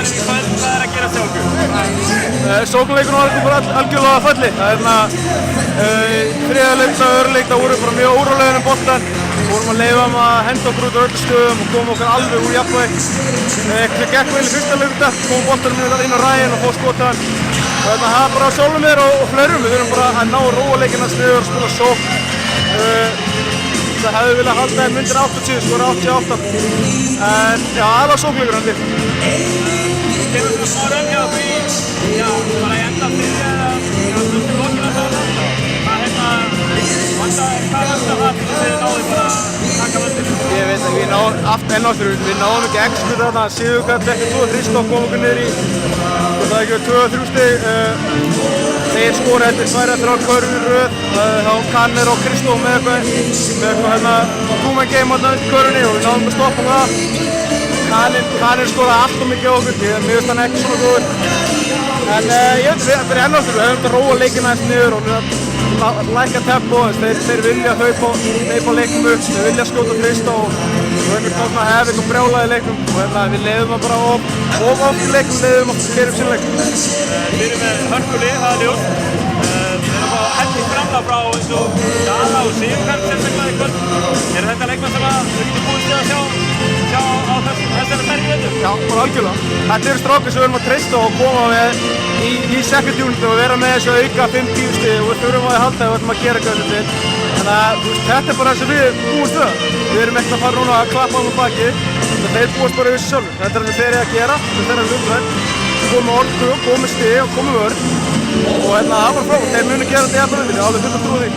í kvöld, hvað að gera sjálfur? Sóknarleikurinn var bara algjörlega falli. Það þriðja leikta og öðru leikta voru bara mjög órólegir boltan. Við vorum að leyfa að henda okkur út á öllum stöðum og koma okkur alveg úr jafnvægi. Það gekk vel í fyrsta leikta, kom boltanum inn á ræðin og fór skotan. Það er bara sjálfum mér og fleirum. Við þurfum bara að ná að róa leikina sniður og spila sókn. Það hefði viljað halda þeim undir 80, skora 88. En já, aðeins sóknleikur hann til. Kemur þú smá raunhjá því, bara í enda fyrir eða stundum lokina svona? Hvað vantar það fyrir þið náðu bara að taka völdin? Ég veit ekki, við náðum ekki exekuta þarna, Sigurkarl ekki 2-3 stók kom okkur niður í, það ekki 2-3 stig. Þeir skora eftir 2-3 körfur röð, þá Kanner og Kristó með eitthvað two-man game á körfunni og við náðum að stoppa það. Kanner skoraði alltaf mikið á okkur, mér finnst hann ekki svona góður. En ég veit, þetta er ennáttur, við höfum að róa leikina aðeins niður og lækka tempo, þeir vilja hlaupa leiknum upp, þeir vilja skjóta þrista og við höfum svona hefðið og brjálaði leiknum og við leiðum það bara of oft í leiknum, leiðum oft að gera upp sín leiknum. Við erum með hörkulið, það er ljóst. Við erum að heldur framlega frá eins og Dala og Sigurkarl sérstaklega í kvöld. Er þetta leikmenn sem við getum búist til að sjá á þessari ferri veitur? Já, bara algjörlega. Þetta eru strákar sem við erum að treysta og koma með í second unit og vera með þessu auka 5-10 stig og við þurfum að halda ef við ætlum að gera eitthvað til. Þannig að þetta er bara það sem við búumst við. Við erum ekkert að fara núna að klappa á baki. Þeir búast bara við þessu sjálfur. Þetta er það sem þeir eru að gera, þetta er þeirra hlutverk. Koma orku, koma stig og koma vörn. Og það var frábært. Þeir munu gera þetta í alla veitinni, alveg fullt að trúa því.